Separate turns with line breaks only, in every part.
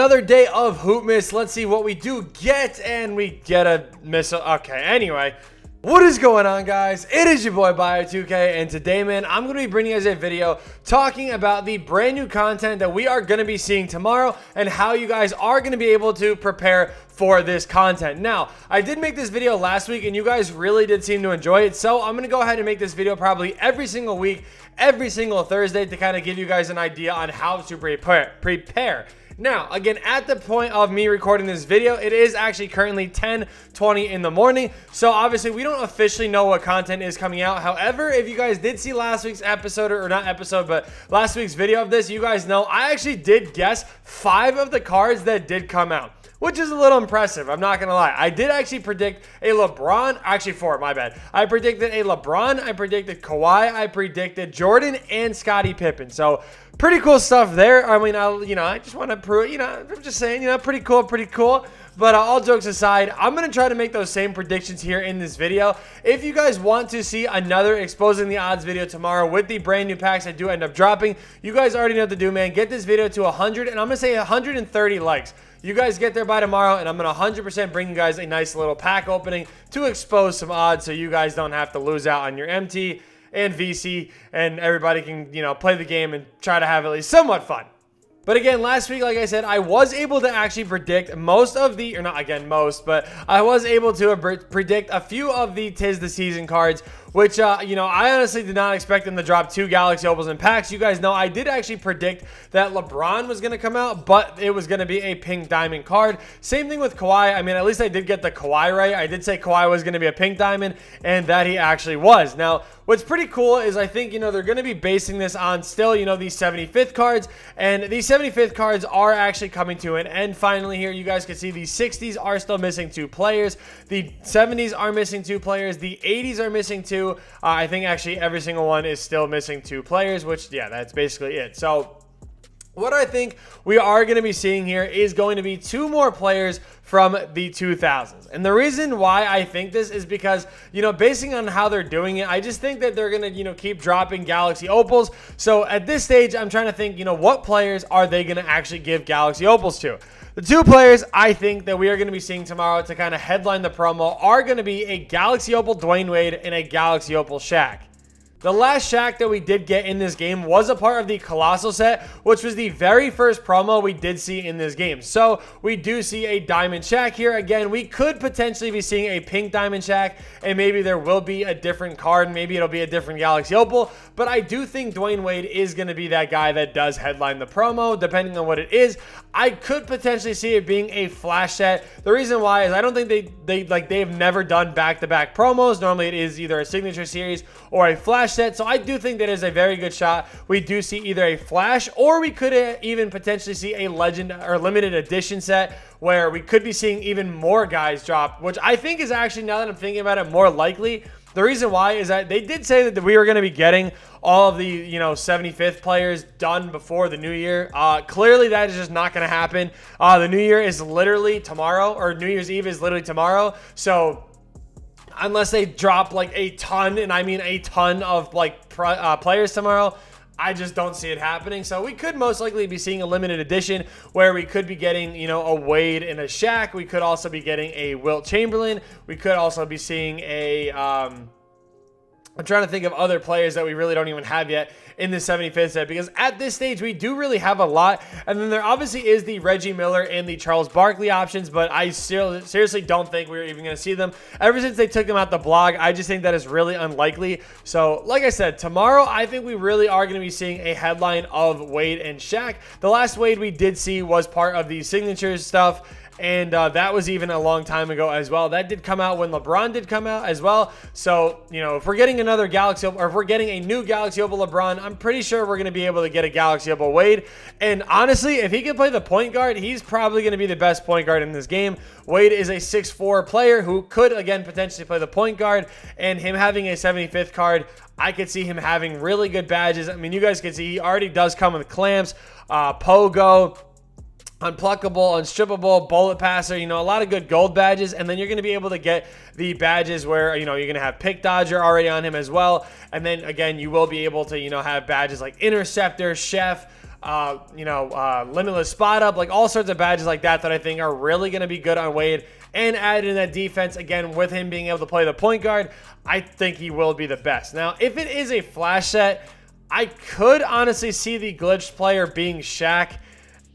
Another day of hoop miss. Let's see what we do get, and we get a miss. Okay, anyway, what is going on, guys? It is your boy Bio2k, and today, man, I'm going to be bringing you guys a video talking about the brand new content that we are going to be seeing tomorrow and how you guys are going to be able to prepare for this content. Now, I did make this video last week, and you guys really did seem to enjoy it, so I'm going to go ahead and make this video probably every single week, every single Thursday, to kind of give you guys an idea on how to prepare. Now, again, at the point of me recording this video, it is actually currently 10:20 in the morning. So obviously, we don't officially know what content is coming out. However, if you guys did see last week's episode, or not episode, but last week's video of this, you guys know I actually did guess 5 of the cards that did come out, which is a little impressive. I'm not going to lie. I did actually predict a LeBron, actually 4, my bad. I predicted a LeBron, I predicted Kawhi, I predicted Jordan, and Scottie Pippen. So pretty cool stuff there. I mean, I just want to prove, I'm just saying, pretty cool. But all jokes aside, I'm going to try to make those same predictions here in this video. If you guys want to see another Exposing the Odds video tomorrow with the brand new packs that do end up dropping, you guys already know what to do, man. Get this video to 100, and I'm going to say 130 likes. You guys get there by tomorrow, and I'm going to 100% bring you guys a nice little pack opening to expose some odds so you guys don't have to lose out on your MT and VC, and everybody can, play the game and try to have at least somewhat fun. But again, last week, like I said, I was able to actually predict most of the, or not again most, but I was able to predict a few of the Tis the Season cards, which, I honestly did not expect them to drop 2 Galaxy Opals and packs. You guys know I did actually predict that LeBron was going to come out, but it was going to be a pink diamond card. Same thing with Kawhi. I mean, at least I did get the Kawhi right. I did say Kawhi was going to be a pink diamond, and that he actually was. Now, what's pretty cool is I think, they're going to be basing this on still, these 75th cards, and these 75th cards are actually coming to an end finally here. You guys can see the 60s are still missing 2 players. The 70s are missing 2 players. The 80s are missing 2. I think actually every single one is still missing 2 players, which, yeah, that's basically it. So what I think we are going to be seeing here is going to be 2 more players from the 2000s. And the reason why I think this is because, basing on how they're doing it, I just think that they're going to, keep dropping Galaxy Opals. So at this stage, I'm trying to think, what players are they going to actually give Galaxy Opals to? The 2 players I think that we are going to be seeing tomorrow to kind of headline the promo are going to be a Galaxy Opal Dwayne Wade and a Galaxy Opal Shaq. The last Shaq that we did get in this game was a part of the Colossal set, which was the very first promo we did see in this game. So we do see a Diamond Shaq here. Again, we could potentially be seeing a pink Diamond Shaq, and maybe there will be a different card. Maybe it'll be a different Galaxy Opal. But I do think Dwayne Wade is going to be that guy that does headline the promo, depending on what it is. I could potentially see it being a flash set. The reason why is I don't think they've never done back-to-back promos. Normally it is either a signature series or a flash set. So I do think that is a very good shot. We do see either a flash, or we could even potentially see a legend or limited edition set where we could be seeing even more guys drop, which I think is actually, now that I'm thinking about it, more likely. The reason why is that they did say that we were going to be getting all of the 75th players done before the new year. Clearly that is just not going to happen. The new year is literally tomorrow, or New Year's Eve is literally tomorrow. So unless they drop like a ton, and I mean a ton of players tomorrow, I just don't see it happening. So we could most likely be seeing a limited edition where we could be getting, a Wade and a Shaq. We could also be getting a Wilt Chamberlain. We could also be seeing a, I'm trying to think of other players that we really don't even have yet in the 75th set, because at this stage we do really have a lot. And then there obviously is the Reggie Miller and the Charles Barkley options, but I seriously don't think we're even going to see them. Ever since they took them out the blog, I just think that is really unlikely. So like I said, tomorrow I think we really are going to be seeing a headline of Wade and Shaq. The last Wade we did see was part of the signatures stuff, and that was even a long time ago as well. That did come out when LeBron did come out as well. So, if we're getting another Galaxy Opal, or if we're getting a new Galaxy Opal LeBron, I'm pretty sure we're going to be able to get a Galaxy Opal Wade. And honestly, if he can play the point guard, he's probably going to be the best point guard in this game. Wade is a 6'4" player who could, again, potentially play the point guard. And him having a 75th card, I could see him having really good badges. I mean, you guys can see he already does come with clamps, pogo, unpluckable, unstrippable, bullet passer, a lot of good gold badges. And then you're going to be able to get the badges where, you're going to have pick dodger already on him as well. And then again, you will be able to, have badges like interceptor, chef, limitless spot up, like all sorts of badges like that I think are really going to be good on Wade. And add in that defense, again, with him being able to play the point guard, I think he will be the best. Now, if it is a flash set, I could honestly see the glitched player being Shaq.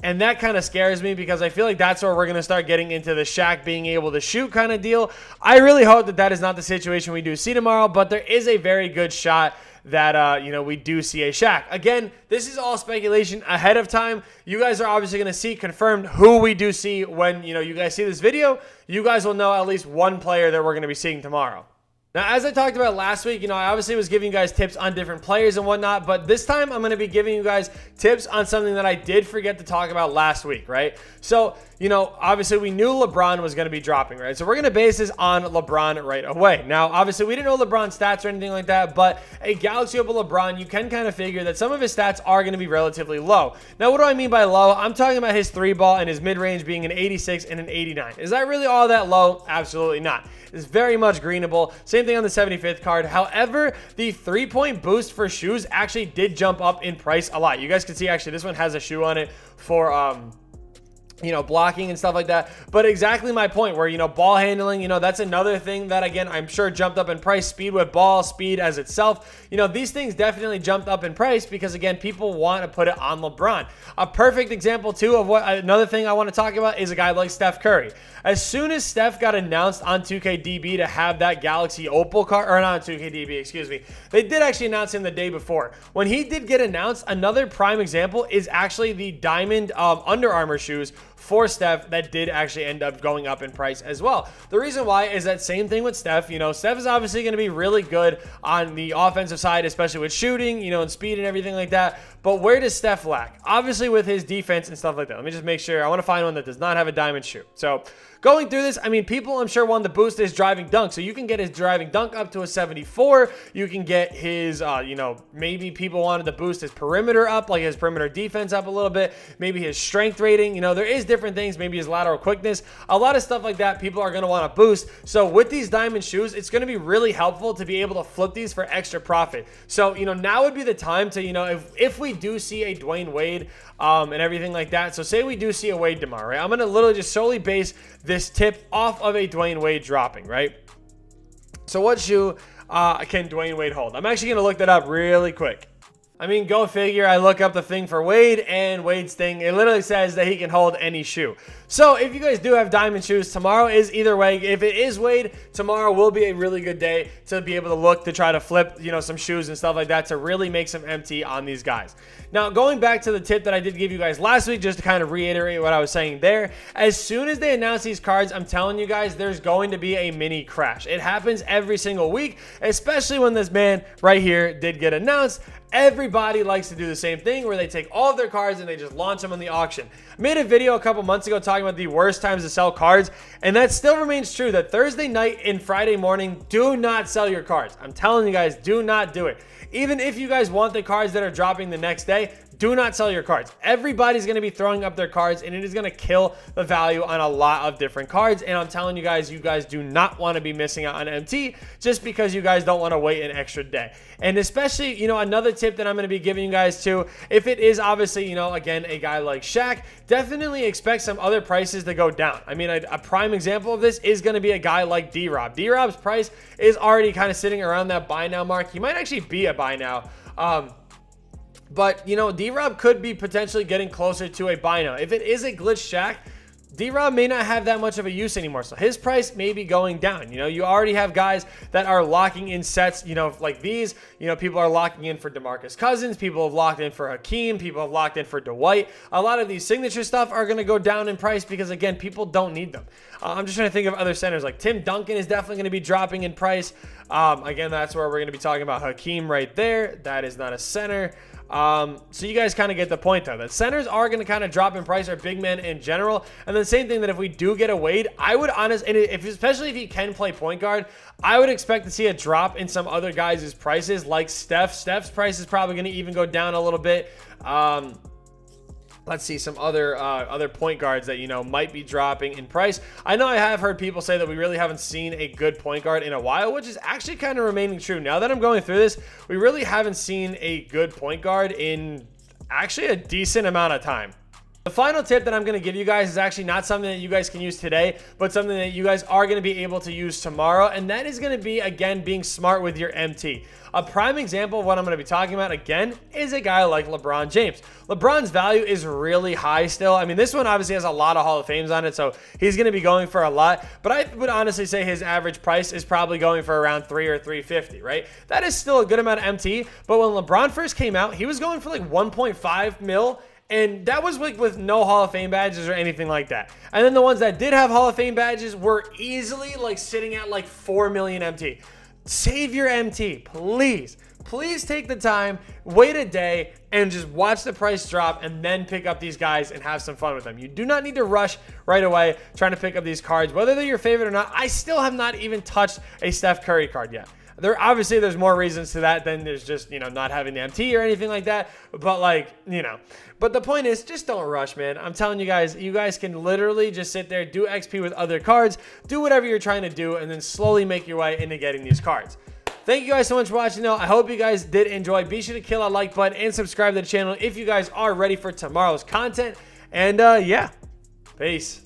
And that kind of scares me because I feel like that's where we're going to start getting into the Shaq being able to shoot kind of deal. I really hope that that is not the situation we do see tomorrow, but there is a very good shot that, we do see a Shaq. Again, this is all speculation ahead of time. You guys are obviously going to see confirmed who we do see when, you guys see this video. You guys will know at least one player that we're going to be seeing tomorrow. Now, as I talked about last week, I obviously was giving you guys tips on different players and whatnot, but this time I'm going to be giving you guys tips on something that I did forget to talk about last week, right? So, obviously we knew LeBron was going to be dropping, right? So we're going to base this on LeBron right away. Now, obviously we didn't know LeBron stats or anything like that, but a Galaxy Opal LeBron, you can kind of figure that some of his stats are going to be relatively low. Now, what do I mean by low? I'm talking about his 3-ball and his mid-range being an 86 and an 89. Is that really all that low? Absolutely not. It's very much greenable. Same thing on the 75th card. However, the 3-point boost for shoes actually did jump up in price a lot. You guys can see actually this one has a shoe on it for blocking and stuff like that. But exactly my point where, ball handling, that's another thing that, again, I'm sure jumped up in price. Speed with ball, speed as itself. These things definitely jumped up in price because, again, people want to put it on LeBron. A perfect example, too, of what another thing I want to talk about is a guy like Steph Curry. As soon as Steph got announced on 2KDB to have that Galaxy Opal card, or not 2KDB, excuse me, they did actually announce him the day before. When he did get announced, another prime example is actually the Diamond Under Armour shoes for Steph that did actually end up going up in price as well. The reason why is that same thing with Steph. Steph is obviously going to be really good on the offensive side, especially with shooting, and speed and everything like that. But where does Steph lack? Obviously with his defense and stuff like that. Let me just make sure. I want to find one that does not have a diamond shoe. So going through this, people I'm sure want to boost his driving dunk. So you can get his driving dunk up to a 74. You can get his, maybe people wanted to boost his perimeter up, like his perimeter defense up a little bit. Maybe his strength rating. There is different things. Maybe his lateral quickness. A lot of stuff like that people are going to want to boost. So with these diamond shoes, it's going to be really helpful to be able to flip these for extra profit. So, now would be the time to, if we do see a Dwayne Wade and everything like that. So say we do see a Wade tomorrow, right? I'm going to literally just solely base this tip off of a Dwayne Wade dropping, right? So what shoe can Dwayne Wade hold? I'm actually going to look that up really quick. Go figure. I look up the thing for Wade, and Wade's thing, it literally says that he can hold any shoe. So if you guys do have diamond shoes, tomorrow is either way. If it is Wade, tomorrow will be a really good day to be able to look to try to flip, some shoes and stuff like that to really make some MT on these guys. Now, going back to the tip that I did give you guys last week, just to kind of reiterate what I was saying there, as soon as they announce these cards, I'm telling you guys, there's going to be a mini crash. It happens every single week, especially when this man right here did get announced. Everybody likes to do the same thing where they take all of their cards and they just launch them on the auction. I made a video a couple months ago talking about the worst times to sell cards, and that still remains true, that Thursday night and Friday morning, do not sell your cards. I'm telling you guys, do not do it. Even if you guys want the cards that are dropping the next day, do not sell your cards. Everybody's going to be throwing up their cards, and it is going to kill the value on a lot of different cards. And I'm telling you guys do not want to be missing out on MT just because you guys don't want to wait an extra day. And especially, another tip that I'm going to be giving you guys too, if it is obviously, again, a guy like Shaq, definitely expect some other prices to go down. A prime example of this is going to be a guy like D-Rob. D-Rob's price is already kind of sitting around that buy now mark. He might actually be a buy now. But, D-Rob could be potentially getting closer to a buy now. If it is a glitch Shaq, D-Rob may not have that much of a use anymore, so his price may be going down. You already have guys that are locking in sets, like these. People are locking in for DeMarcus Cousins. People have locked in for Hakeem. People have locked in for Dwight. A lot of these signature stuff are going to go down in price because, again, people don't need them. I'm just trying to think of other centers. Like Tim Duncan is definitely going to be dropping in price. Again, that's where we're going to be talking about Hakeem right there. That is not a center. So you guys kind of get the point though, that centers are going to kind of drop in price, or big men in general. And the same thing that if we do get a Wade, I would honestly, especially if he can play point guard, I would expect to see a drop in some other guys' prices like Steph. Steph's price is probably going to even go down a little bit. Let's see some other point guards that, might be dropping in price. I know I have heard people say that we really haven't seen a good point guard in a while, which is actually kind of remaining true. Now that I'm going through this, we really haven't seen a good point guard in actually a decent amount of time. The final tip that I'm going to give you guys is actually not something that you guys can use today, but something that you guys are going to be able to use tomorrow. And that is going to be, again, being smart with your MT. A prime example of what I'm going to be talking about, again, is a guy like LeBron James. LeBron's value is really high still. I mean, this one obviously has a lot of Hall of Fames on it, so he's going to be going for a lot. But I would honestly say his average price is probably going for around $3 or $350, right? That is still a good amount of MT. But when LeBron first came out, he was going for like 1.5 mil. And that was like with no Hall of Fame badges or anything like that. And then the ones that did have Hall of Fame badges were easily like sitting at like 4 million MT. Save your MT, please. Please take the time, wait a day, and just watch the price drop and then pick up these guys and have some fun with them. You do not need to rush right away trying to pick up these cards. Whether they're your favorite or not, I still have not even touched a Steph Curry card yet. Obviously there's more reasons to that than there's just, not having the MT or anything like that. But but the point is, just don't rush, man. I'm telling you guys can literally just sit there, do XP with other cards, do whatever you're trying to do, and then slowly make your way into getting these cards. Thank you guys so much for watching, though. I hope you guys did enjoy. Be sure to kill that like button and subscribe to the channel if you guys are ready for tomorrow's content. And yeah, peace.